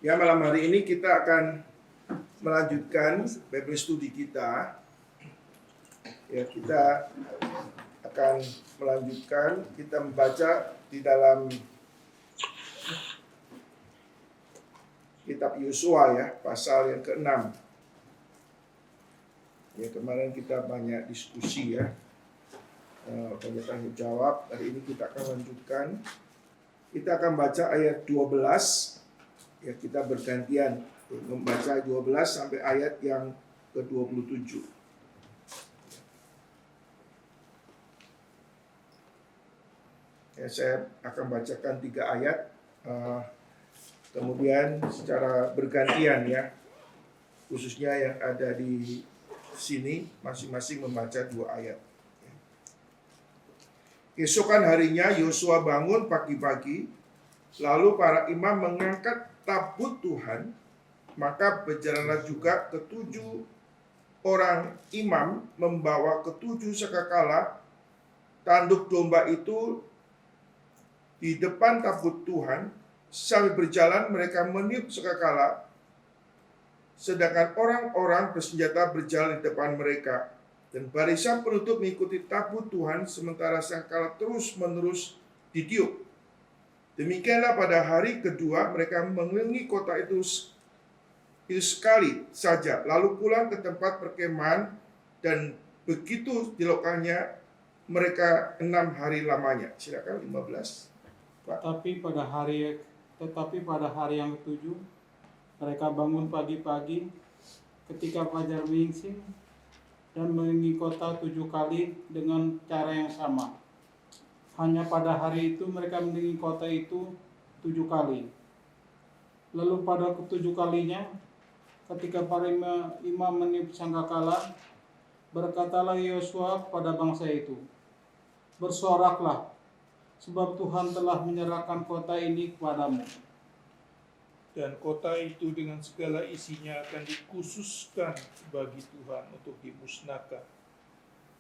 Ya, malam hari ini kita akan melanjutkan Bible Study kita. Ya, kita akan melanjutkan, kita membaca di dalam kitab Yosua ya, pasal yang ke-6. Ya, kemarin kita banyak diskusi ya, banyak tanya jawab. Hari ini kita akan lanjutkan. Kita akan baca ayat 12. Ya, kita bergantian membaca 12 sampai ayat yang ke-27. Ya, saya akan bacakan 3 ayat, kemudian secara bergantian ya, khususnya yang ada di sini masing-masing membaca 2 ayat. Keesokan harinya Yosua bangun pagi-pagi, lalu para imam mengangkat tabut Tuhan, maka berjalanlah juga ketujuh orang imam membawa ketujuh sangkakala tanduk domba itu di depan tabut Tuhan. Sambil berjalan mereka meniup sangkakala, sedangkan orang-orang bersenjata berjalan di depan mereka, dan barisan penutup mengikuti tabut Tuhan sementara sangkakala terus-menerus ditiup. Demikianlah pada hari kedua mereka mengelilingi kota itu sekali saja, lalu pulang ke tempat perkemahan, dan begitu dilakukannya mereka 6 hari lamanya. Silakan 15. Pak. Tetapi pada hari yang ketujuh mereka bangun pagi-pagi ketika fajar menyingsing dan mengelilingi kota 7 kali dengan cara yang sama. Hanya pada hari itu mereka mengelilingi kota itu 7 kali. Lalu pada ke-7 kalinya, ketika para imam meniup sangkakala, berkatalah Yosua kepada bangsa itu, "Bersoraklah, sebab Tuhan telah menyerahkan kota ini kepadamu. Dan kota itu dengan segala isinya akan dikhususkan bagi Tuhan untuk dimusnahkan.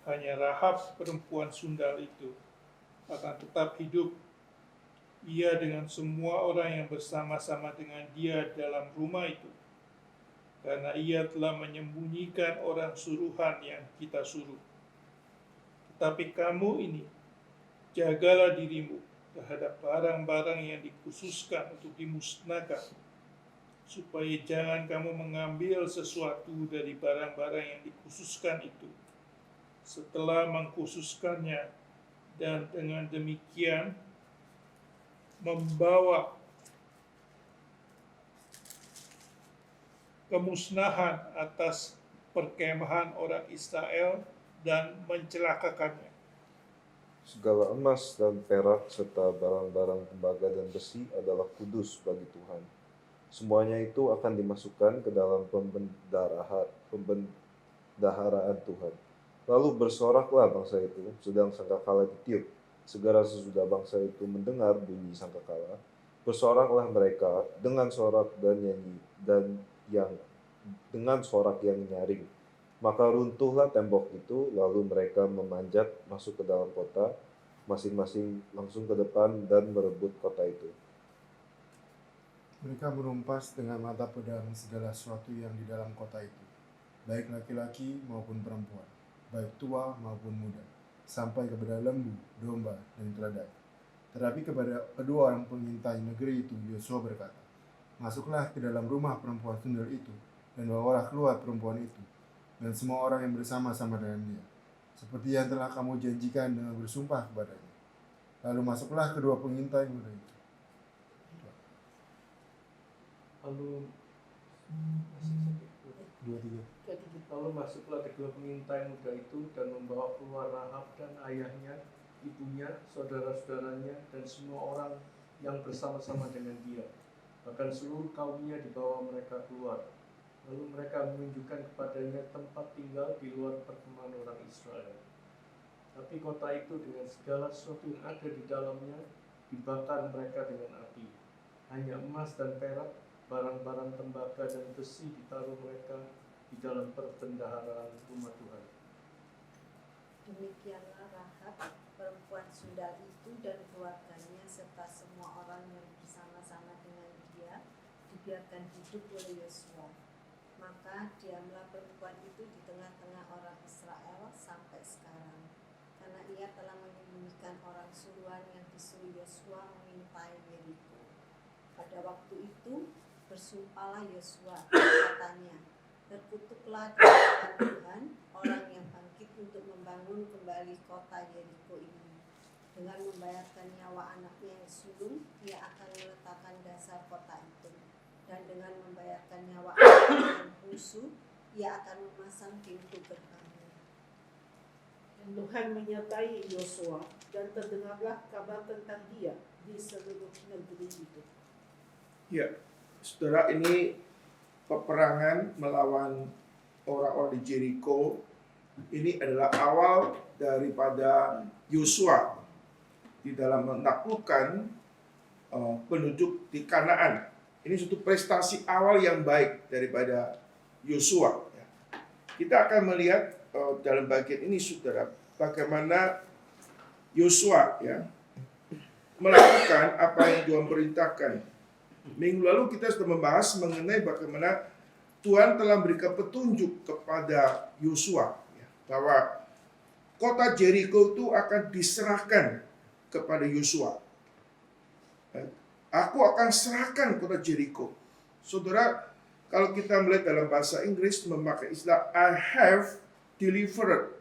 Hanya Rahab perempuan sundal itu akan tetap hidup, ia dengan semua orang yang bersama-sama dengan dia dalam rumah itu, karena ia telah menyembunyikan orang suruhan yang kita suruh. Tetapi kamu ini, jagalah dirimu terhadap barang-barang yang dikhususkan untuk dimusnahkan, supaya jangan kamu mengambil sesuatu dari barang-barang yang dikhususkan itu setelah mengkhususkannya, dan dengan demikian membawa kemusnahan atas perkemahan orang Israel dan mencelakakannya. Segala emas dan perak serta barang-barang tembaga dan besi adalah kudus bagi Tuhan. Semuanya itu akan dimasukkan ke dalam pembendaharaan Tuhan. Lalu bersoraklah bangsa itu, sedang sangkakala ditiup. Segera sesudah bangsa itu mendengar bunyi sangkakala, bersoraklah mereka dengan sorak dan nyanyi, dengan sorak yang nyaring. Maka runtuhlah tembok itu, lalu mereka memanjat masuk ke dalam kota, masing-masing langsung ke depan dan merebut kota itu. Mereka menumpas dengan mata pedang segala sesuatu yang di dalam kota itu, baik laki-laki maupun perempuan, baik tua maupun muda, sampai kepada lembu, domba, dan keledai. Tetapi kepada kedua orang pengintai negeri itu Yosua berkata, "Masuklah ke dalam rumah perempuan sundal itu, dan bawalah keluar perempuan itu, dan semua orang yang bersama-sama dengan dia, seperti yang telah kamu janjikan dengan bersumpah kepadanya." Lalu masuklah kedua pengintai muda itu. Lalu masuklah kedua pengintai muda itu dan membawa keluar Rahab dan ayahnya, ibunya, saudara-saudaranya, dan semua orang yang bersama-sama dengan dia. Bahkan seluruh kaumnya dibawa mereka keluar. Lalu mereka menunjukkan kepadanya tempat tinggal di luar perkemahan orang Israel. Tapi kota itu dengan segala sesuatu yang ada di dalamnya dibakar mereka dengan api. Hanya emas dan perak, barang-barang tembaga dan besi ditaruh mereka di dalam perbendaharaan rumah Tuhan. Demikianlah Rahab perempuan sundal itu dan keluarganya serta semua orang yang bersama-sama dengan dia dibiarkan hidup oleh Yosua. Maka diamlah perempuan itu di tengah-tengah orang Israel sampai sekarang, karena ia telah menyembunyikan orang suruhan yang disuruh Yosua mengintai Yeriko. Pada waktu itu bersumpahlah Yosua, katanya, terkutuklah di hadapan Tuhan orang yang bangkit untuk membangun kembali kota Yeriko ini. Dengan membayarkan nyawa anaknya yang sulung, ia akan meletakkan dasar kota itu. Dan dengan membayarkan nyawa anaknya yang bungsu, ia akan memasang pintu gerbangnya. Dan Tuhan menyertai Yosua, dan terdengarlah kabar tentang dia di seluruh negeri itu. Ya, saudara, ini peperangan melawan orang-orang di Jericho. Ini adalah awal daripada Yosua di dalam menaklukkan penduduk di Kanaan. Ini suatu prestasi awal yang baik daripada Yosua. Kita akan melihat dalam bagian ini, saudara, bagaimana Yosua melakukan apa yang Tuhan perintahkan. Minggu lalu kita sudah membahas mengenai bagaimana Tuhan telah memberikan petunjuk kepada Yosua bahwa kota Jericho itu akan diserahkan kepada Yosua. Aku akan serahkan kota Jericho. Saudara, kalau kita melihat dalam bahasa Inggris memakai istilah I have delivered.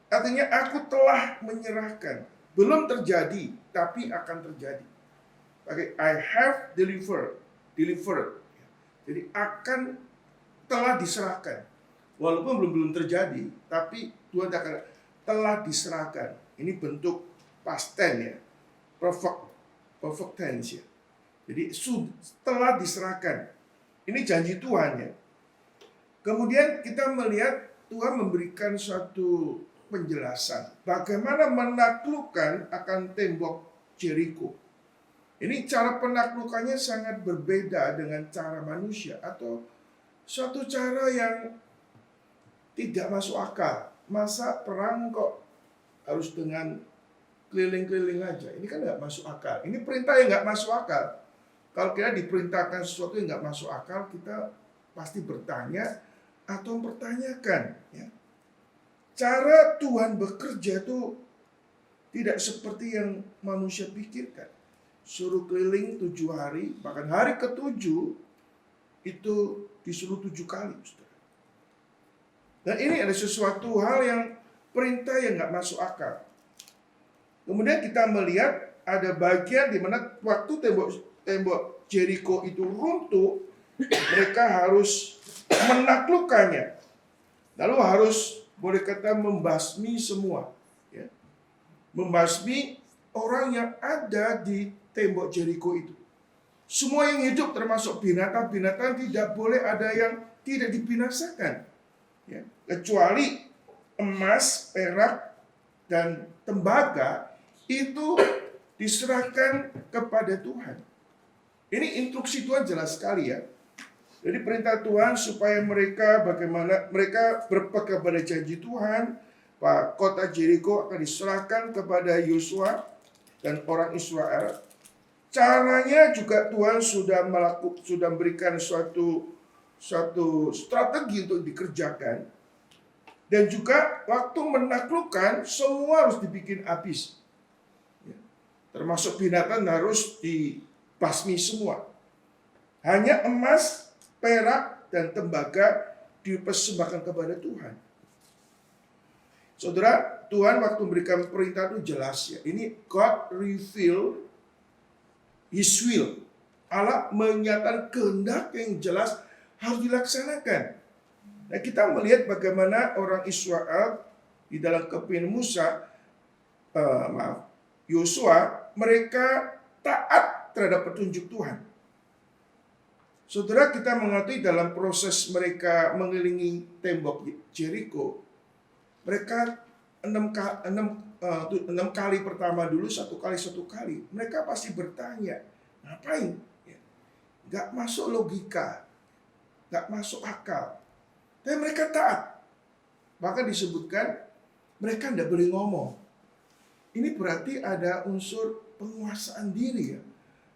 Artinya aku telah menyerahkan. Belum terjadi, tapi akan terjadi. Pakai I have delivered. Jadi akan telah diserahkan. Walaupun belum terjadi, tapi Tuhan akan telah diserahkan. Ini bentuk past tense ya. Perfect tense ya. Jadi telah diserahkan. Ini janji Tuhan ya. Kemudian kita melihat Tuhan memberikan suatu penjelasan bagaimana menaklukkan akan tembok Jericho. Ini cara penaklukannya sangat berbeda dengan cara manusia atau suatu cara yang tidak masuk akal. Masa perang kok harus dengan keliling-keliling aja? Ini kan nggak masuk akal. Ini perintah yang nggak masuk akal. Kalau kita diperintahkan sesuatu yang nggak masuk akal, kita pasti bertanya atau mempertanyakan. Ya. Cara Tuhan bekerja itu tidak seperti yang manusia pikirkan. Suruh keliling 7 hari, bahkan hari ke-7 itu disuruh 7 kali. Dan ini ada sesuatu hal yang perintah yang nggak masuk akal. Kemudian kita melihat ada bagian di mana waktu tembok Jericho itu runtuh, mereka harus menaklukkannya. Lalu harus, boleh kata, membasmi semua. Ya. Membasmi orang yang ada di tembok Jericho itu. Semua yang hidup termasuk binatang-binatang tidak boleh ada yang tidak dibinasakan. Ya. Kecuali emas, perak, dan tembaga itu diserahkan kepada Tuhan. Ini instruksi Tuhan jelas sekali ya. Jadi perintah Tuhan supaya bagaimana mereka berpegang pada janji Tuhan, bahwa kota Jericho akan diserahkan kepada Yosua dan orang Israel. Caranya juga Tuhan sudah memberikan suatu strategi untuk dikerjakan. Dan juga waktu menaklukkan semua harus dibikin habis. Ya. Termasuk binatang harus dibasmi semua. Hanya emas, perak, dan tembaga dipersembahkan kepada Tuhan. Saudara, Tuhan waktu memberikan perintah itu jelas ya. Ini God reveal His will. Allah menyatakan kehendak yang jelas harus dilaksanakan. Nah, kita melihat bagaimana orang Israel di dalam kepemimpinan Yosua, mereka taat terhadap petunjuk Tuhan. Saudara, kita mengetahui dalam proses mereka mengelilingi tembok Jericho, mereka 6 kali pertama dulu, 1 kali. Mereka pasti bertanya, ngapain? Gak masuk logika, gak masuk akal. Dan mereka taat. Bahkan disebutkan mereka tidak boleh ngomong. Ini berarti ada unsur penguasaan diri ya.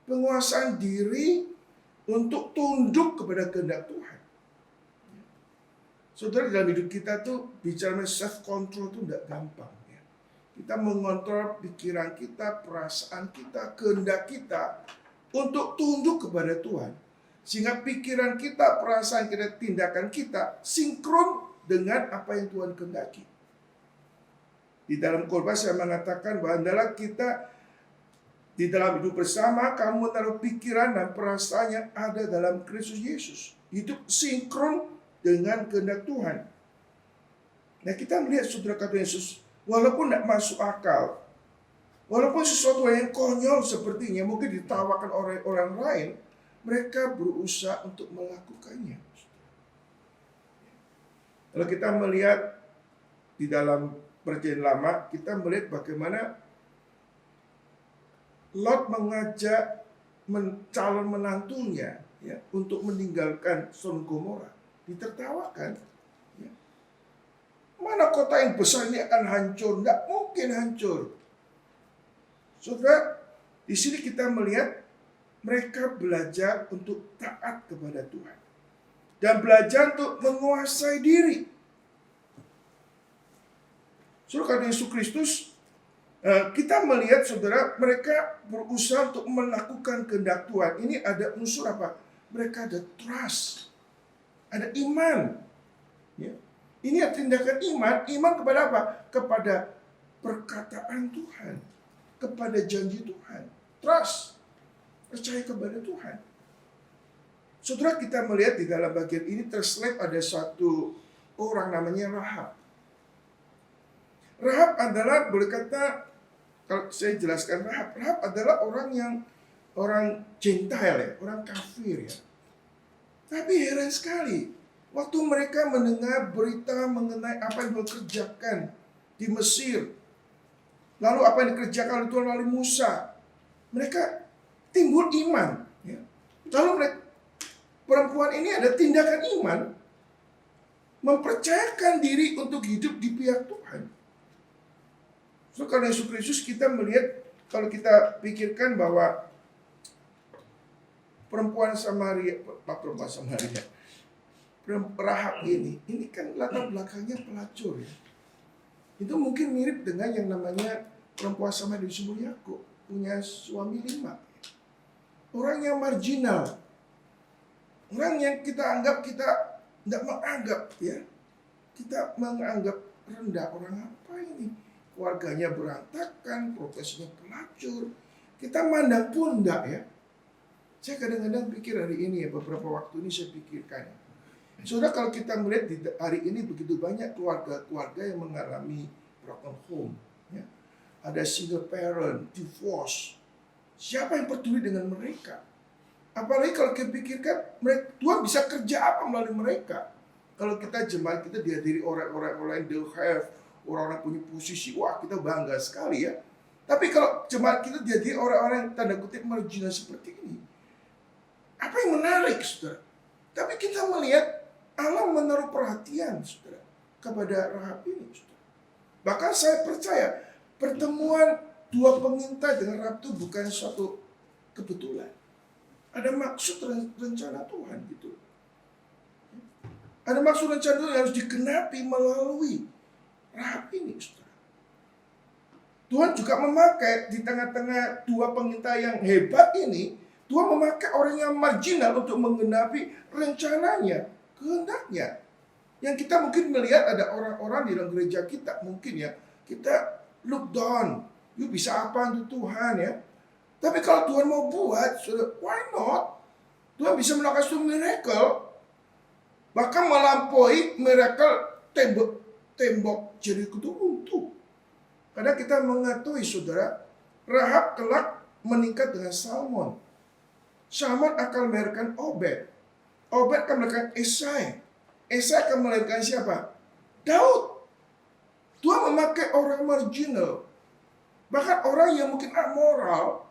Penguasaan diri untuk tunduk kepada kehendak Tuhan. Saudara, dalam hidup kita tuh bicara self control tuh tidak gampang ya. Kita mengontrol pikiran kita, perasaan kita, kehendak kita untuk tunduk kepada Tuhan. Sehingga pikiran kita, perasaan kita, tindakan kita sinkron dengan apa yang Tuhan kehendaki. Di dalam khotbah saya mengatakan bahwa adalah kita di dalam hidup bersama, kamu menaruh pikiran dan perasaan yang ada dalam Kristus Yesus. Hidup sinkron dengan kehendak Tuhan. Nah, kita melihat saudara kata Yesus, walaupun tidak masuk akal, walaupun sesuatu yang konyol sepertinya mungkin ditawarkan oleh orang lain, mereka berusaha untuk melakukannya. Kalau kita melihat di dalam Perjanjian Lama, kita melihat bagaimana Lot mengajak calon menantunya ya, untuk meninggalkan Sodom Gomora. Ditertawakan. Ya. Mana kota yang besar ini akan hancur? Tidak mungkin hancur. Saudara, di sini kita melihat mereka belajar untuk taat kepada Tuhan. Dan belajar untuk menguasai diri. Saudara, karena Yesus Kristus, kita melihat saudara, mereka berusaha untuk melakukan kehendak Tuhan. Ini ada unsur apa? Mereka ada trust. Ada iman. Ya. Ini tindakan iman. Iman kepada apa? Kepada perkataan Tuhan. Kepada janji Tuhan. Trust. Percaya kepada Tuhan. Saudara, kita melihat di dalam bagian ini terselip ada satu orang namanya Rahab. Rahab adalah, boleh kata, kalau saya jelaskan Rahab adalah orang Gentile ya, orang kafir ya. Tapi heran sekali, waktu mereka mendengar berita mengenai apa yang dikerjakan di Mesir, lalu apa yang dikerjakan oleh Tuhan melalui Musa, mereka timbul iman. Ya. Lalu perempuan ini ada tindakan iman, mempercayakan diri untuk hidup di pihak Tuhan. So, karena Yesus Kristus kita melihat, kalau kita pikirkan bahwa perempuan Samaria, Rahab ini kan latar belakangnya pelacur ya. Itu mungkin mirip dengan yang namanya perempuan Samaria di sumur Yakub, punya suami 5. Orang yang marginal, orang yang kita anggap, kita tidak menganggap ya, kita menganggap rendah. Orang apa ini? Keluarganya berantakan, profesinya pelacur, kita mandang pun enggak ya. Saya kadang-kadang pikir hari ini ya, beberapa waktu ini saya pikirkan. Saudara, kalau kita melihat di hari ini begitu banyak keluarga-keluarga yang mengalami broken home. Ya. Ada single parent, divorce. Siapa yang peduli dengan mereka? Apalagi kalau kita pikirkan, Tuhan bisa kerja apa melalui mereka? Kalau kita jemaat kita dihadiri orang-orang yang have, orang-orang punya posisi, wah kita bangga sekali ya. Tapi kalau jemaat kita dihadiri orang-orang yang tanda kutip marginal seperti ini, apa yang menarik, saudara? Tapi kita melihat Allah menaruh perhatian, saudara, kepada Rahab ini, saudara. Bahkan saya percaya pertemuan dua pengintai dengan Rahab itu bukan suatu kebetulan. Ada maksud rencana Tuhan gitu. Ada maksud rencana Tuhan yang harus digenapi melalui Rahab ini, saudara. Tuhan juga memakai di tengah-tengah dua pengintai yang hebat ini, Tuhan memakai orang yang marginal untuk menggenapi rencananya, kehendaknya. Yang kita mungkin melihat ada orang-orang di dalam gereja kita, mungkin ya, kita look down. You bisa apa untuk Tuhan ya. Tapi kalau Tuhan mau buat, why not? Tuhan bisa melakukan suatu miracle. Bahkan melampaui miracle tembok Jeriko itu runtuh. Karena kita mengetahui, saudara, Rahab kelak meningkat dengan Salmon. Salmon akan melahirkan Obed. Obed akan melahirkan Esai. Esai akan melahirkan siapa? Daud. Tuhan memakai orang marginal, bahkan orang yang mungkin amoral,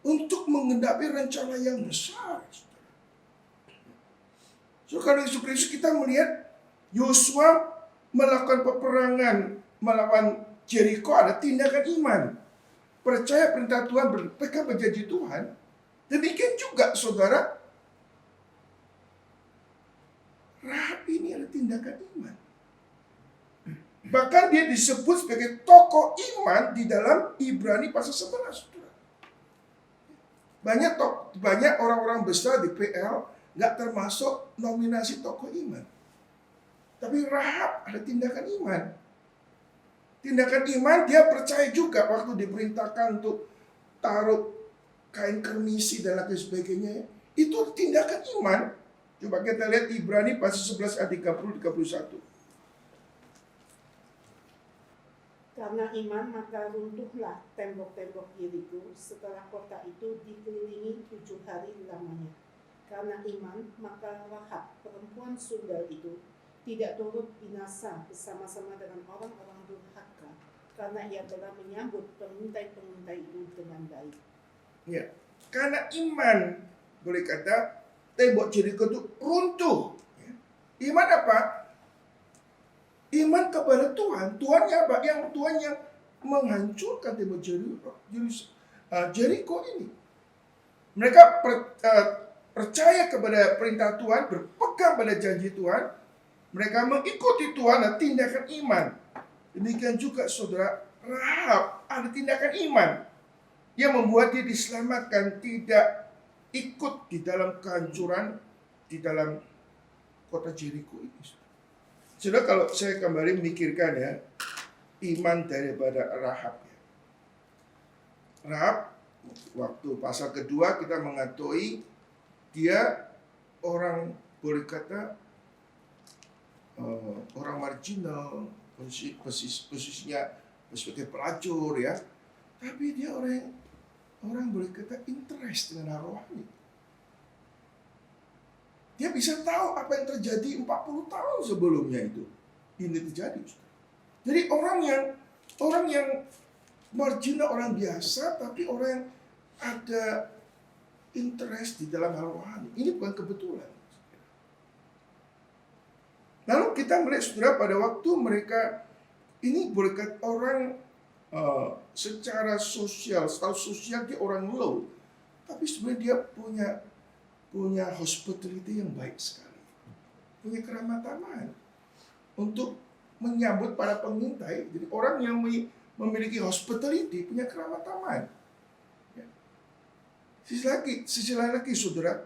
untuk mengendapi rencana yang besar. So, karena Yesus Kristus kita melihat Yosua melakukan peperangan melawan Jericho, ada tindakan iman. Percaya perintah Tuhan, berpegang berjanji Tuhan. Demikian juga saudara, tindakan iman. Bahkan dia disebut sebagai tokoh iman di dalam Ibrani pasal 11. Saudara. Banyak orang-orang besar di PL nggak termasuk nominasi tokoh iman. Tapi Rahab ada tindakan iman. Tindakan iman, dia percaya juga waktu diperintahkan untuk taruh kain kermisi dan lain sebagainya. Itu tindakan iman. Coba kita lihat Ibrani pasal 11 ayat 30-31. Karena iman maka runtuhlah tembok-tembok Yeriko setelah kota itu dikelilingi 7 hari lamanya. Karena iman maka Rahab perempuan sundal itu tidak turut binasa bersama-sama dengan orang-orang durhaka karena ia telah menyambut pengintai-pengintai itu dengan baik. Ya, karena iman, boleh kata tembok Yeriko itu runtuh. Ya. Iman apa? Iman kepada Tuhan. Tuhannya apa? Tuhan yang menghancurkan tembok Yeriko ini. Mereka percaya kepada perintah Tuhan, berpegang pada janji Tuhan. Mereka mengikuti Tuhan dan tindakan iman. Demikian juga saudara, Rahab ada tindakan iman yang membuat dia diselamatkan, tidak ikut di dalam kehancuran di dalam kota Yeriko ini. Saudara, kalau saya kembali memikirkan ya, iman daripada Rahab. Rahab, waktu pasal kedua kita mengetahui dia orang, boleh kata orang marginal, posisinya sebagai pelacur ya. Tapi dia orang boleh kata interest dengan rohani. Dia bisa tahu apa yang terjadi 40 tahun sebelumnya itu. Ini terjadi. Jadi orang yang marginal, orang biasa, tapi orang yang ada interest di dalam hal rohani. Ini bukan kebetulan. Lalu kita melihat saudara pada waktu mereka ini boleh kata orang secara sosial, status sosial dia orang low, tapi sebenarnya dia punya hospitality yang baik sekali, punya keramah tamahan untuk menyambut para pengintai. Jadi orang yang memiliki hospitality punya keramah tamahan. Ya. Sisi lain lagi saudara,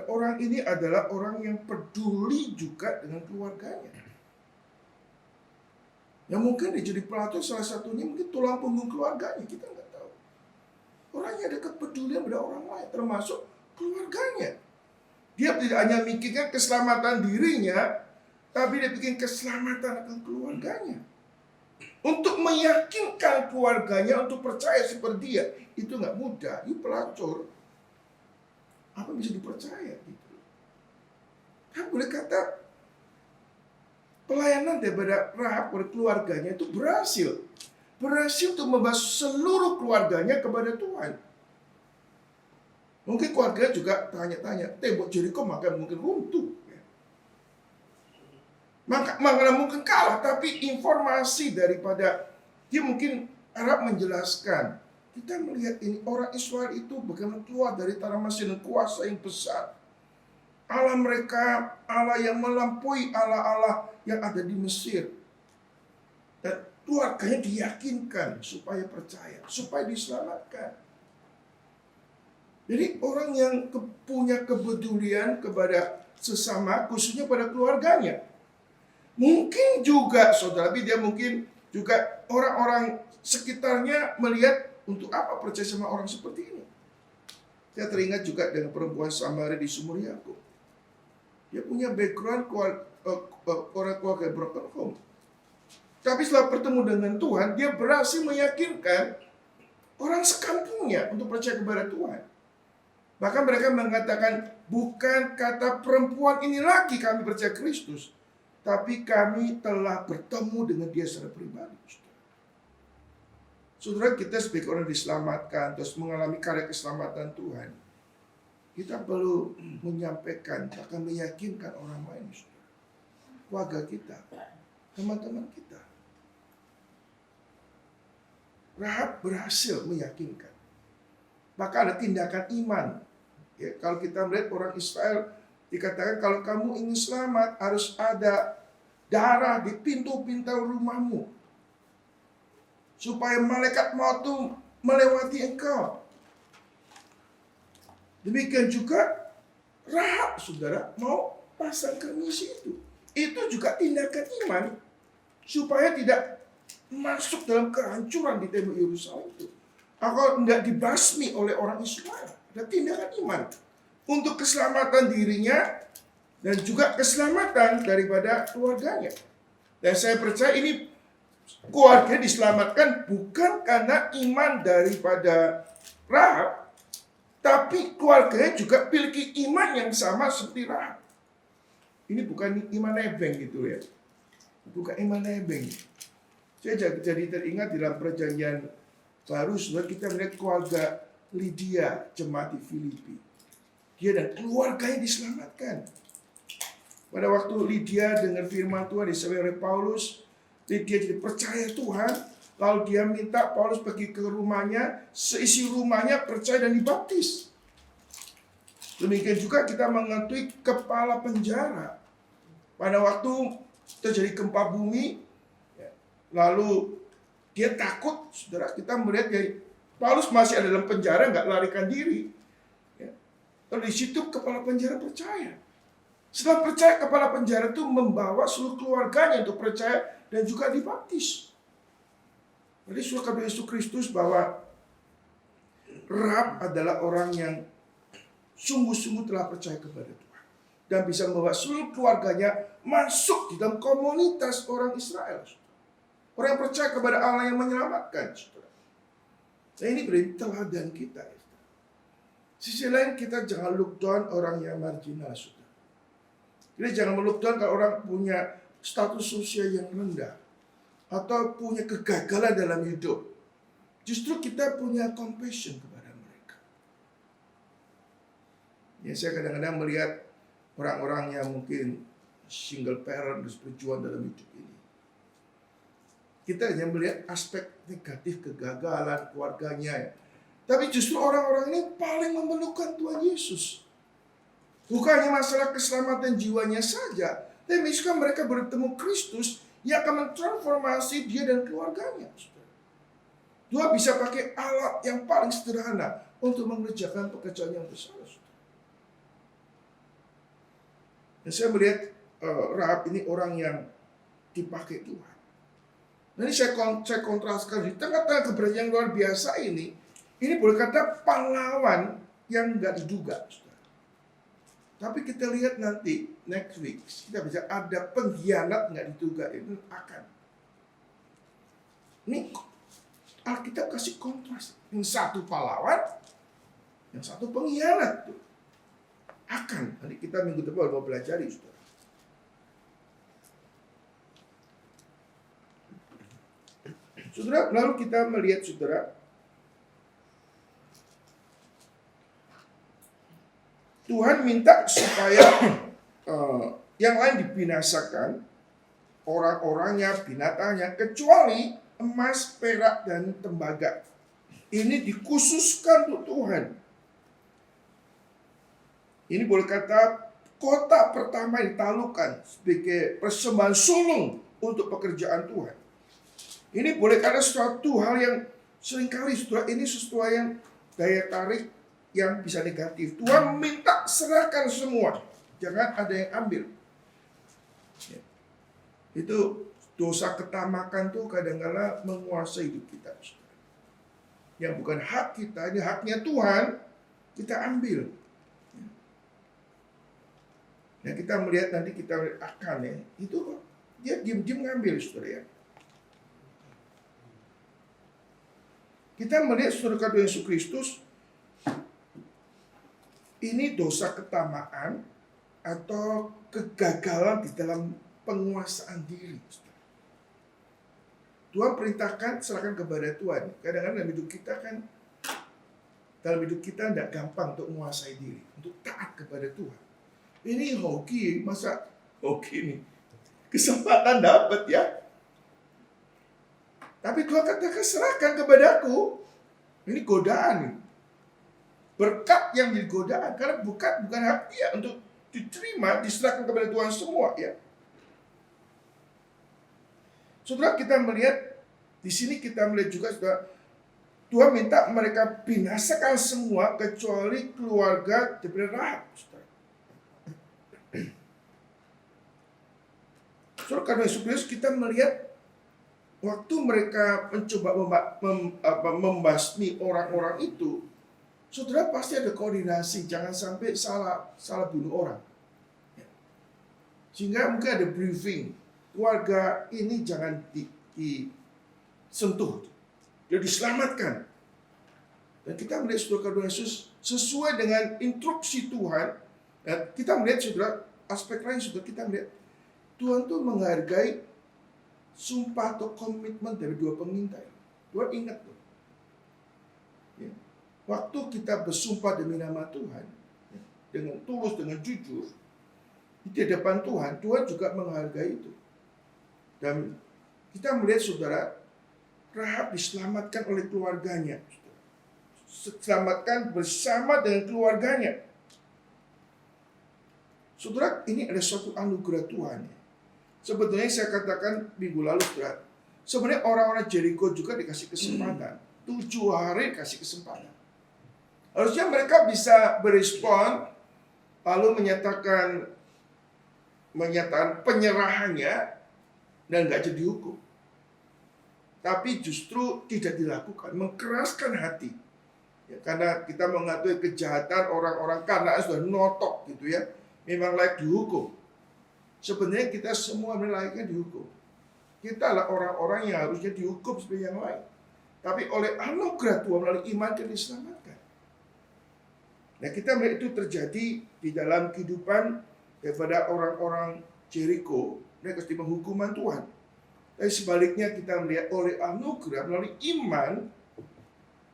orang ini adalah orang yang peduli juga dengan keluarganya. Yang mungkin dia jadi pelacur salah satunya mungkin tulang punggung keluarganya, kita nggak tahu. Orangnya ada kepedulian pada orang lain, termasuk keluarganya. Dia tidak hanya mikirkan keselamatan dirinya, tapi dia bikin keselamatan akan keluarganya. Untuk meyakinkan keluarganya untuk percaya seperti dia, itu nggak mudah. Ini pelacur, apa bisa dipercaya? Gitu. Kan boleh kata pelayanan daripada Rahab kepada keluarganya itu berhasil untuk membawa seluruh keluarganya kepada Tuhan. Mungkin keluarga juga tanya-tanya, tembok Yeriko maka mungkin runtuh. Maka mungkin kalah, tapi informasi daripada dia mungkin Arab menjelaskan. Kita melihat ini orang Israel itu bagaimana keluar dari tanah Mesir dengan kuasa yang besar. Allah mereka, Allah yang melampaui Allah-Allah yang ada di Mesir. Dan keluarganya diyakinkan supaya percaya, supaya diselamatkan. Jadi orang yang punya kepedulian kepada sesama, khususnya pada keluarganya. Mungkin juga saudara, tapi dia mungkin juga orang-orang sekitarnya melihat untuk apa percaya sama orang seperti ini. Saya teringat juga dengan perempuan Samaria di Sumur Yakub. Dia punya background keluarga broken home. Tapi setelah bertemu dengan Tuhan, dia berhasil meyakinkan orang sekampungnya untuk percaya kepada Tuhan. Bahkan mereka mengatakan, bukan kata perempuan ini lagi kami percaya Kristus, tapi kami telah bertemu dengan dia secara pribadi. Saudara, kita sebagai orang diselamatkan, terus mengalami karya keselamatan Tuhan, kita perlu menyampaikan, bahkan meyakinkan orang lain, keluarga kita, teman-teman kita. Rahab berhasil meyakinkan. Maka ada tindakan iman. Ya, kalau kita melihat orang Israel, dikatakan kalau kamu ingin selamat harus ada darah di pintu-pintu rumahmu, supaya malaikat maut itu melewati engkau. Demikian juga Rahab, saudara, mau pasang kermisi itu. Itu juga tindakan iman supaya tidak masuk dalam kehancuran di tembok Yerusalem itu. Atau tidak dibasmi oleh orang Israel. Ada tindakan iman untuk keselamatan dirinya dan juga keselamatan daripada keluarganya. Dan saya percaya ini keluarga diselamatkan bukan karena iman daripada Rahab, tapi keluarganya juga memiliki iman yang sama seperti Rahab. Ini bukan iman nebeng gitu ya. Bukan iman nebeng. Saya jadi teringat dalam perjanjian baru, saudara, kita melihat keluarga Lydia, jemaat di Filipi. Dia dan keluarganya diselamatkan. Pada waktu Lydia dengar firman Tuhan disampaikan oleh Paulus, Lydia jadi percaya Tuhan. Lalu dia minta Paulus pergi ke rumahnya, seisi rumahnya percaya dan dibaptis. Demikian juga kita mengetahui kepala penjara. Pada waktu terjadi gempa bumi, lalu dia takut, saudara, kita melihat ya, Paulus masih ada dalam penjara, nggak larikan diri. Lalu di situ kepala penjara percaya. Setelah percaya, kepala penjara itu membawa seluruh keluarganya untuk percaya dan juga dibaptis. Jadi suka Yesus Kristus bahwa Rahab adalah orang yang sungguh-sungguh telah percaya kepada Tuhan dan bisa membawa seluruh keluarganya masuk di dalam komunitas orang Israel. Orang yang percaya kepada Allah yang menyelamatkan. Nah, ini berarti teladan kita. Sisi lain, kita jangan look down orang yang marginal. Kita jangan look down kalau orang punya status sosial yang rendah atau punya kegagalan dalam hidup. Justru kita punya compassion kepada mereka. Ya, saya kadang-kadang melihat orang-orang yang mungkin single parent terus berjuang dalam hidup ini. Kita hanya melihat aspek negatif kegagalan keluarganya. Tapi justru orang-orang ini paling memerlukan Tuhan Yesus. Bukan hanya masalah keselamatan jiwanya saja, tapi juga mereka bertemu Kristus yang akan mentransformasi dia dan keluarganya. Dia bisa pakai alat yang paling sederhana untuk mengerjakan pekerjaan yang besar. Dan saya melihat Rahab ini orang yang dipakai Tuhan. Nah, ini saya kontraskan di tengah-tengah keberhasilan yang luar biasa ini boleh kata pahlawan yang nggak diduga. Tapi kita lihat nanti next week kita bisa ada pengkhianat nggak diduga itu akan. Ini Alkitab kasih kontras. Yang satu pahlawan, yang satu pengkhianat tuh. Akan. Nanti kita minggu depan mau pelajari, saudara. Saudara, lalu kita melihat, saudara, Tuhan minta supaya yang lain dibinasakan, orang-orangnya, binatangnya, kecuali emas, perak, dan tembaga. Ini dikhususkan untuk Tuhan. Ini boleh kata kota pertama ditaklukkan sebagai persembahan sulung untuk pekerjaan Tuhan. Ini boleh kata suatu hal yang seringkali ini sesuatu yang daya tarik yang bisa negatif. Tuhan minta serahkan semua, jangan ada yang ambil. Ya. Itu dosa ketamakan tuh kadang-kadang menguasai hidup kita. Yang bukan hak kita, ini haknya Tuhan, kita ambil. Nah, kita melihat nanti kita akan ya, itu dia diam-diam ngambil, saudara ya. Kita melihat saudara kata Yesus Kristus, ini dosa ketamaan atau kegagalan di dalam penguasaan diri. Tuhan perintahkan serahkan kepada Tuhan. Kadang-kadang dalam hidup kita tidak gampang untuk menguasai diri, untuk taat kepada Tuhan. Ini hoki, masa hoki nih? Kesempatan dapat ya. Tapi Tuhan katakan serahkan kepadaku. Ini godaan nih. Berkat yang jadi godaan. Karena bukan hak dia untuk diterima, diserahkan kepada Tuhan semua ya. Saudara, kita melihat di sini, kita melihat juga, saudara, Tuhan minta mereka binasakan semua kecuali keluarga daripada Rahab. Saudara, karena Yesus kita melihat waktu mereka mencoba membasmi orang-orang itu, saudara, pasti ada koordinasi, jangan sampai salah bunuh orang. Sehingga mungkin ada briefing, keluarga ini jangan disentuh, dia diselamatkan. Dan kita melihat, saudara, Tuhan Yesus sesuai dengan instruksi Tuhan. Dan kita melihat, saudara, aspek lain, saudara, kita melihat Tuhan tuh menghargai sumpah atau komitmen dari dua pengintai. Tuhan ingat tuh. Ya. Waktu kita bersumpah demi nama Tuhan, ya, dengan tulus, dengan jujur, di hadapan Tuhan, Tuhan juga menghargai itu. Dan kita melihat, saudara, Rahab diselamatkan oleh keluarganya. Selamatkan bersama dengan keluarganya. Saudara, ini ada suatu anugerah Tuhan. Sebetulnya saya katakan minggu lalu, saudara, sebenarnya orang-orang Jericho juga dikasih kesempatan. 7 hari dikasih kesempatan. Harusnya mereka bisa berespon, lalu menyatakan penyerahannya, dan nggak jadi hukum. Tapi justru tidak dilakukan, mengkeraskan hati. Ya, karena kita mengakui kejahatan orang-orang Kanaan sudah notok gitu ya, memang layak dihukum. Sebenarnya kita semua layaknya dihukum. Kita adalah orang-orang yang harusnya dihukum seperti yang lain. Tapi oleh anugerah Tuhan melalui iman kita diselamatkan. Nah, kita melihat itu terjadi di dalam kehidupan daripada orang-orang Jericho. Mereka terima hukuman Tuhan. Tapi sebaliknya kita melihat oleh anugerah melalui iman,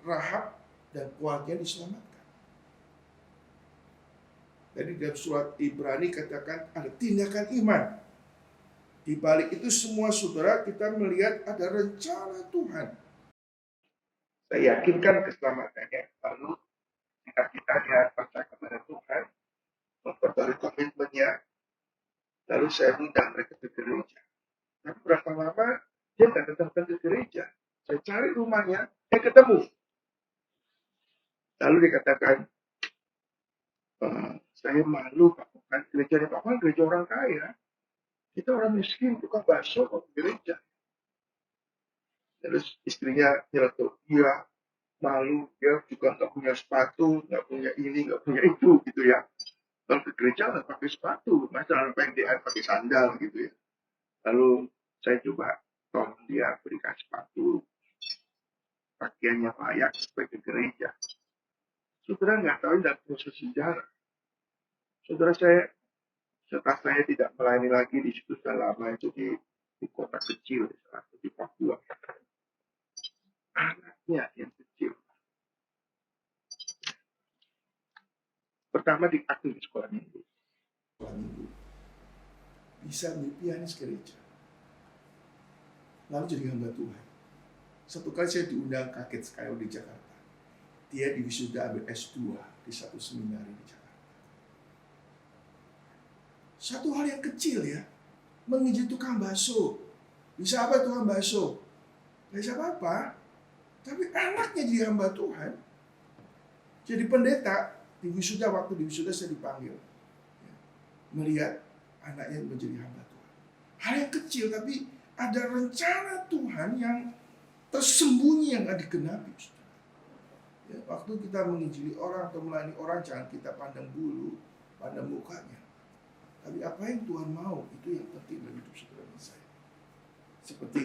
Rahab dan keluarganya diselamatkan. Jadi dalam surat Ibrani katakan ada tindakan iman. Di balik itu semua, saudara, kita melihat ada rencana Tuhan. Saya yakinkan keselamatannya. Lalu jika kita percaya kepada Tuhan, memperbarui komitmennya, lalu saya undang mereka ke gereja. Tapi berapa lama dia nggak datang ke gereja? Saya cari rumahnya, saya ketemu. Lalu dikatakan, saya malu, Pak. Bukan gereja Pak, gereja orang kaya. Kita orang miskin, tukang bakso ke gereja. Terus istrinya nyeletuk, dia malu, dia juga nggak punya sepatu, nggak punya ini, nggak punya itu, gitu ya. Kalau ke gereja nggak pakai sepatu, masa pendek pakai sandal, gitu ya. Lalu saya coba tolong dia berikan sepatu, pakaiannya layak supaya ke gereja. Saudara nggak tahu dalam proses sejarah. Saudara, setelah saya tidak melayani lagi di situ sudah lama, itu di kota kecil di Papua. Anaknya yang kecil. Pertama diakui di sekolah minggu. Bisa menjadi pianis gereja. Lalu jadi hamba Tuhan. Satu kali saya diundang, kaget sekali di Jakarta. Dia di wisuda ambil S2 di satu seminari di Jakarta. Satu hal yang kecil ya, menginjil tukang bakso. Bisa apa tukang bakso? Tidak bisa apa-apa. Tapi anaknya jadi hamba Tuhan. Jadi pendeta, di wisuda, waktu di wisuda saya dipanggil. Melihat anaknya menjadi hamba Tuhan. Hal yang kecil, tapi ada rencana Tuhan yang tersembunyi yang ada digenapi. Ya, waktu kita menginjili orang atau melayani orang, jangan kita pandang bulu, pandang mukanya. Tapi apa yang Tuhan mau, itu yang penting dalam hidup saudara dan saya. Seperti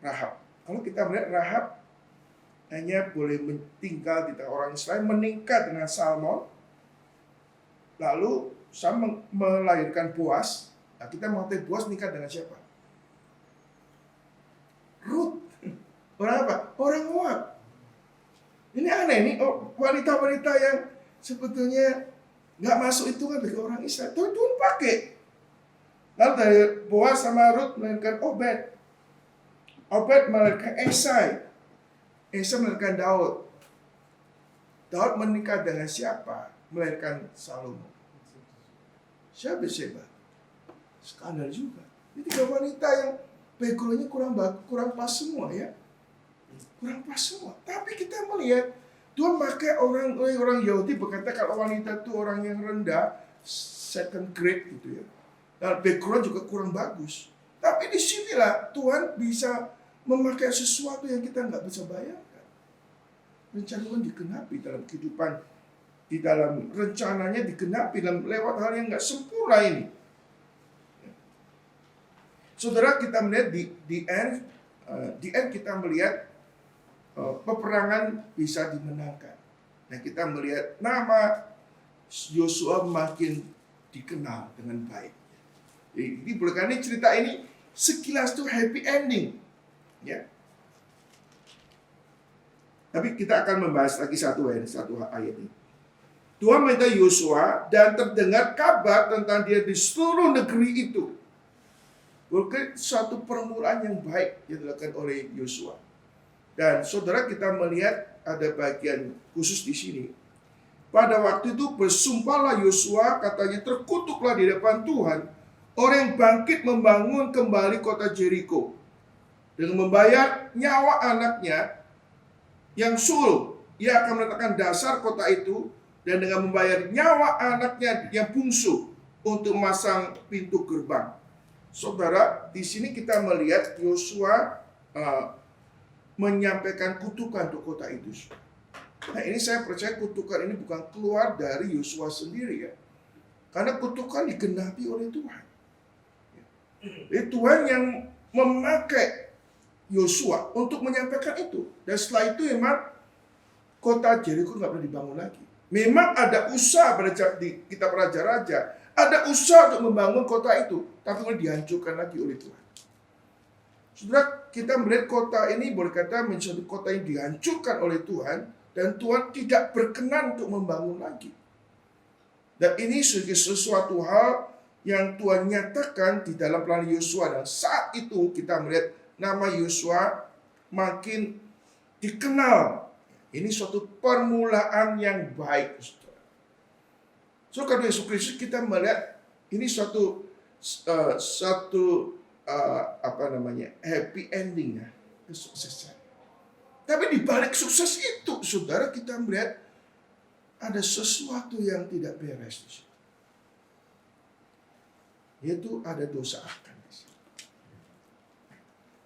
Rahab. Kalau kita melihat Rahab hanya boleh tinggal di tengah orang Israel, meningkat dengan Salmon, lalu Sam melahirkan Boaz. Nah, kita mengatakan Boaz nikah dengan siapa? Ruth. Orang apa? Orang Moab. Ini aneh nih, wanita-wanita yang sebetulnya nggak masuk itu kan bagi orang Israel. Tuhan pakai. Lalu dari Boaz sama Ruth melahirkan Obed. Obed melahirkan Esai. Esai melahirkan Daud. Daud menikah dengan siapa? Melahirkan Salomo. Siapa Seba? Skandal juga. Ini 3 wanita yang background-nya kurang pas semua ya. Kurang pas semua. Tapi kita melihat Tuhan pakai orang Yahudi berkata kalau wanita itu orang yang rendah, second grade gitu ya. Dan background juga kurang bagus. Tapi disinilah Tuhan bisa memakai sesuatu yang kita nggak bisa bayangkan. Rencana Tuhan digenapi dalam kehidupan, di dalam rencananya digenapi dalam lewat hal yang nggak sempurna ini. Saudara, kita melihat di end kita melihat peperangan bisa dimenangkan. Nah, kita melihat nama Yosua makin dikenal dengan baik. Jadi boleh karena cerita ini sekilas tuh happy ending, ya. Tapi kita akan membahas lagi satu ayat ini. Tuhan minta Yosua dan terdengar kabar tentang dia di seluruh negeri itu. Bukan suatu permulaan yang baik yang dilakukan oleh Yosua. Dan saudara, kita melihat ada bagian khusus di sini. Pada waktu itu bersumpahlah Yosua, katanya terkutuklah di depan Tuhan orang yang bangkit membangun kembali kota Jericho dengan membayar nyawa anaknya yang sulung. Ia akan meletakkan dasar kota itu dan dengan membayar nyawa anaknya yang bungsu untuk memasang pintu gerbang. Saudara, di sini kita melihat Yosua menyampaikan kutukan untuk kota itu. Nah, ini saya percaya kutukan ini bukan keluar dari Yosua sendiri ya. Karena kutukan digenapi oleh Tuhan. Tuhan yang memakai Yosua untuk menyampaikan itu. Dan setelah itu memang kota Jericho nggak boleh dibangun lagi. Memang ada usaha pada di kitab Raja-Raja, ada usaha untuk membangun kota itu, tapi kemudian dihancurkan lagi oleh Tuhan. Saudara, kita melihat kota ini boleh kata menjadi kota yang dihancurkan oleh Tuhan, dan Tuhan tidak berkenan untuk membangun lagi. Dan ini sesuatu hal yang Tuhan nyatakan di dalam pelayanan Yosua, dan saat itu kita melihat nama Yosua makin dikenal. Ini suatu permulaan yang baik, saudara. So, karena Yesus Kristus kita melihat ini suatu happy endingnya, kesuksesan. Tapi di balik sukses itu, saudara, kita melihat ada sesuatu yang tidak beres di sini. Yaitu ada dosa akan di sini.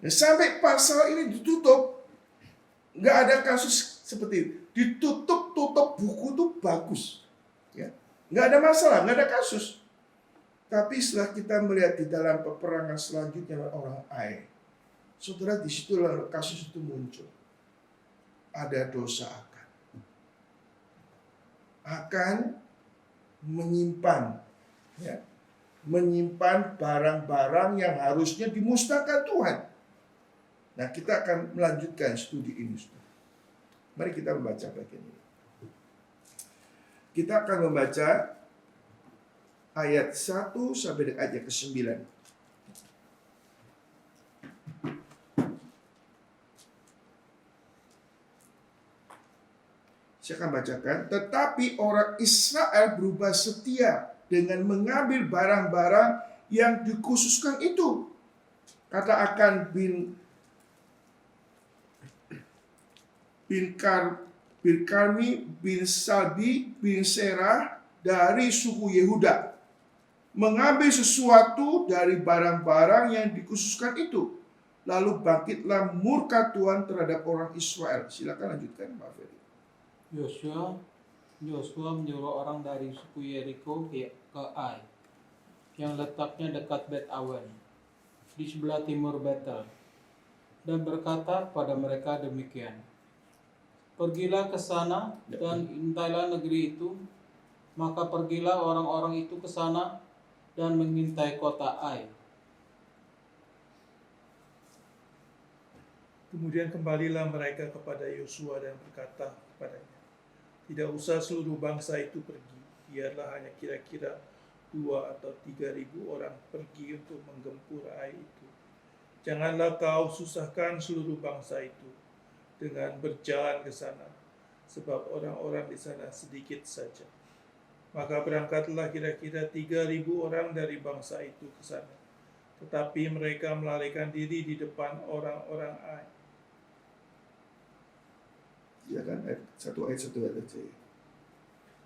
Nah, sampai pasal ini ditutup, nggak ada kasus seperti itu. Ditutup buku itu bagus, ya, nggak ada masalah, nggak ada kasus. Tapi setelah kita melihat di dalam peperangan selanjutnya orang Ai, saudara, di situ lalu kasus itu muncul. Ada dosa akan menyimpan, ya, menyimpan barang-barang yang harusnya dimusnahkan Tuhan. Nah, kita akan melanjutkan studi ini. Mari kita membaca bagian ini. Kita akan membaca ayat 1 sampai dengan ayat ke-9. Saya akan bacakan. Tetapi orang Israel berubah setia dengan mengambil barang-barang yang dikhususkan itu. Kata Akan bin Karmi bin Salbi bin Serah dari suku Yehuda, mengambil sesuatu dari barang-barang yang dikhususkan itu. Lalu bangkitlah murka Tuhan terhadap orang Israel. Silakan lanjutkan, Pak Ferry. Yosua menyuruh orang dari suku Yeriko ke Ai, yang letaknya dekat Bet Awen, di sebelah timur Betel, dan berkata pada mereka demikian: Pergilah ke sana dan intailah negeri itu. Maka pergilah orang-orang itu ke sana dan mengintai kota Ai. Kemudian kembalilah mereka kepada Yosua dan berkata kepadanya, tidak usah seluruh bangsa itu pergi, biarlah hanya kira-kira 2 atau 3 ribu orang pergi untuk menggempur Ai itu. Janganlah kau susahkan seluruh bangsa itu dengan berjalan ke sana, sebab orang-orang di sana sedikit saja. Maka berangkatlah kira-kira 3 ribu orang dari bangsa itu ke sana. tetapi mereka melarikan diri di depan orang-orang Ai. Ya kan, satu ayat aja.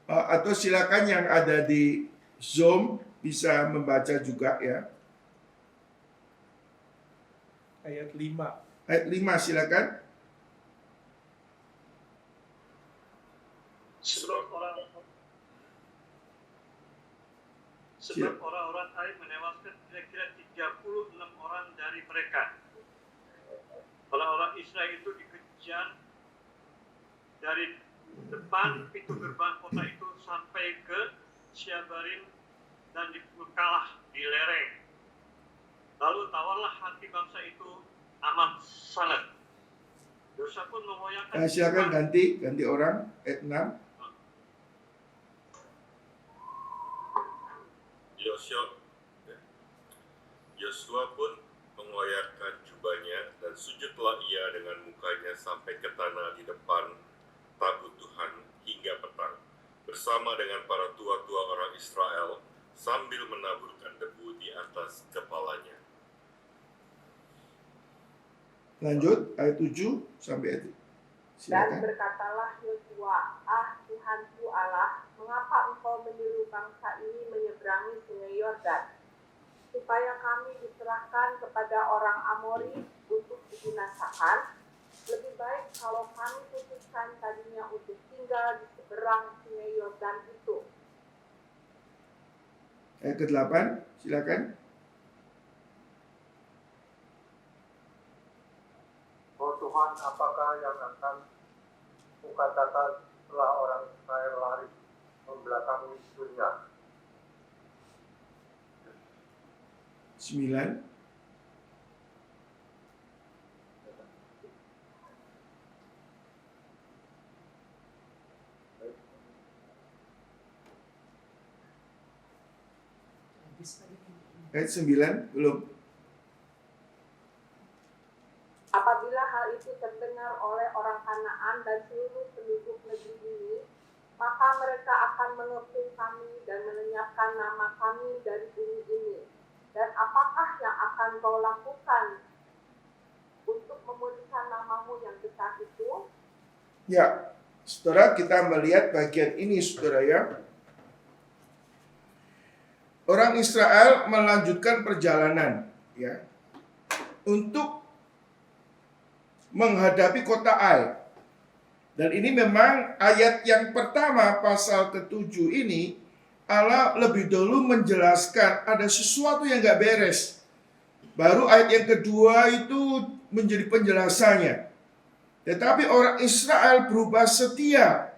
Atau silakan yang ada di Zoom bisa membaca juga ya. Ayat 5. Ayat 5 silakan. Sebab orang-orang Ai menewaskan kira-kira 36 orang dari mereka. Orang-orang Israel itu dikejar dari depan pintu gerbang kota itu sampai ke Syabarim dan kalah di lereng. Lalu tawarlah hati bangsa itu amat sangat. Dosa pun mengoyakkan. Silakan ganti orang ayat 6. Yosua pun mengoyakkan jubahnya dan sujudlah ia dengan mukanya sampai ke tanah di depan tabut Tuhan hingga petang, bersama dengan para tua-tua orang Israel sambil menaburkan debu di atas kepalanya. Lanjut ayat 7 sampai ayat. Dan Silakan. berkatalah Yosua, Tuhanku Allah, mengapa engkau menyuruh bangsa ini menyeberangi sungai Yordan, supaya kami diserahkan kepada orang Amori untuk dibinasakan? Lebih baik kalau kami putuskan tadinya untuk tinggal di seberang sungai Yordan itu. Ayat ke-8, silakan. Oh Tuhan, apakah yang akan kukatakan setelah orang Israel lari membelakangi dunia? 9. Ayat 9 belum. Apabila hal itu terdengar oleh orang Kanaan dan seluruh penduduk negeri ini, maka mereka akan mengepung kami dan melenyapkan nama kami dari bumi ini. Dan apakah yang akan kau lakukan untuk memulihkan namamu yang besar itu? Ya, saudara, kita melihat bagian ini, saudara ya. Orang Israel melanjutkan perjalanan ya untuk menghadapi kota Ai. Dan ini memang ayat yang pertama pasal ke-7 ini Allah lebih dulu menjelaskan ada sesuatu yang gak beres. Baru ayat yang kedua itu menjadi penjelasannya. Tetapi orang Israel berubah setia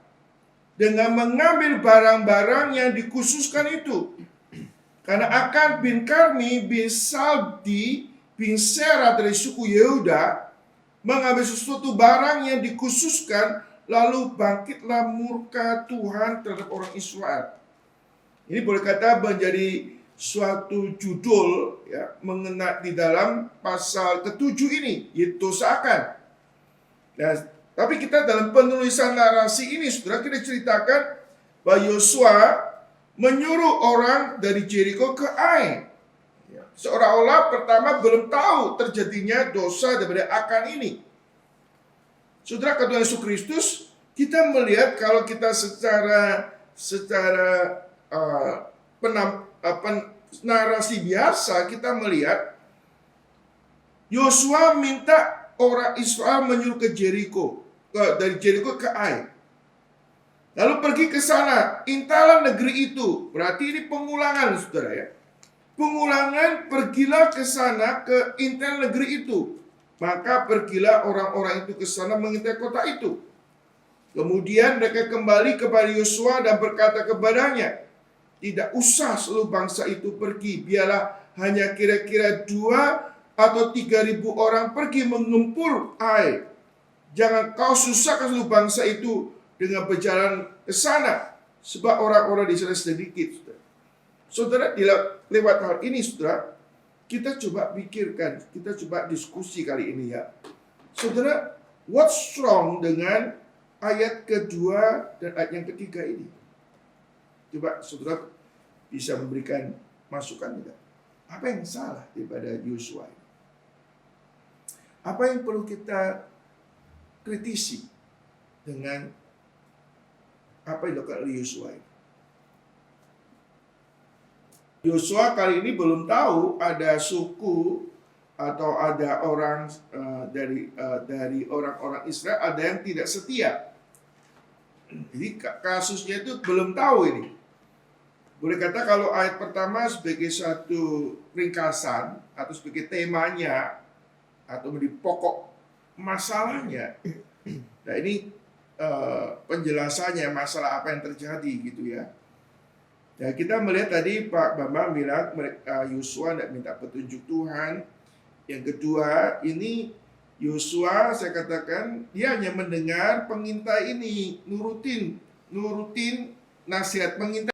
dengan mengambil barang-barang yang dikhususkan itu. Karena Akan bin Karmi bin Saldi bin Serah dari suku Yehuda mengambil sesuatu barang yang dikhususkan, lalu bangkitlah murka Tuhan terhadap orang Israel. Ini boleh kata menjadi suatu judul ya, mengenai di dalam pasal ke-7 ini, yaitu dosa Akan. Nah, tapi kita dalam penulisan narasi ini, saudara, kita ceritakan bahwa Yosua menyuruh orang dari Jericho ke Ai. Seolah-olah pertama belum tahu terjadinya dosa daripada Akan ini. Saudara, kata Yesus Kristus, kita melihat kalau kita secara narasi biasa, kita melihat Yosua minta orang Israel menyuruh ke Jericho, dari Jericho ke Ai. Lalu pergi ke sana, intalah negeri itu. Berarti ini pengulangan, saudara ya. Pengulangan, pergilah ke sana, ke intel negeri itu. Maka pergilah orang-orang itu ke sana mengintai kota itu. Kemudian mereka kembali kepada Yosua dan berkata kepadanya, tidak usah seluruh bangsa itu pergi, biarlah hanya kira-kira 2 atau 3.000 orang pergi mengempur Ai. Jangan kau susahkan seluruh bangsa itu dengan berjalan ke sana, sebab orang-orang di sana sedikit. Saudara, lewat hal ini, saudara, kita coba pikirkan, kita coba diskusi kali ini ya. Saudara, what's wrong dengan ayat kedua dan ayat yang ketiga ini? Coba saudara bisa memberikan masukan tidak? Apa yang salah daripada Yosua ini? Apa yang perlu kita kritisi dengan apa yang dilakukan oleh Yosua ini? Yosua kali ini belum tahu ada suku atau ada orang dari orang-orang Israel ada yang tidak setia. Jadi kasusnya itu belum tahu ini. Boleh kata kalau ayat pertama sebagai satu ringkasan atau sebagai temanya atau menjadi pokok masalahnya. Nah ini penjelasannya masalah apa yang terjadi gitu ya. Ya kita melihat tadi Pak Bambang bilang Yosua tidak minta petunjuk Tuhan. Yang kedua ini Yosua saya katakan dia hanya mendengar pengintai ini nurutin nasihat pengintai.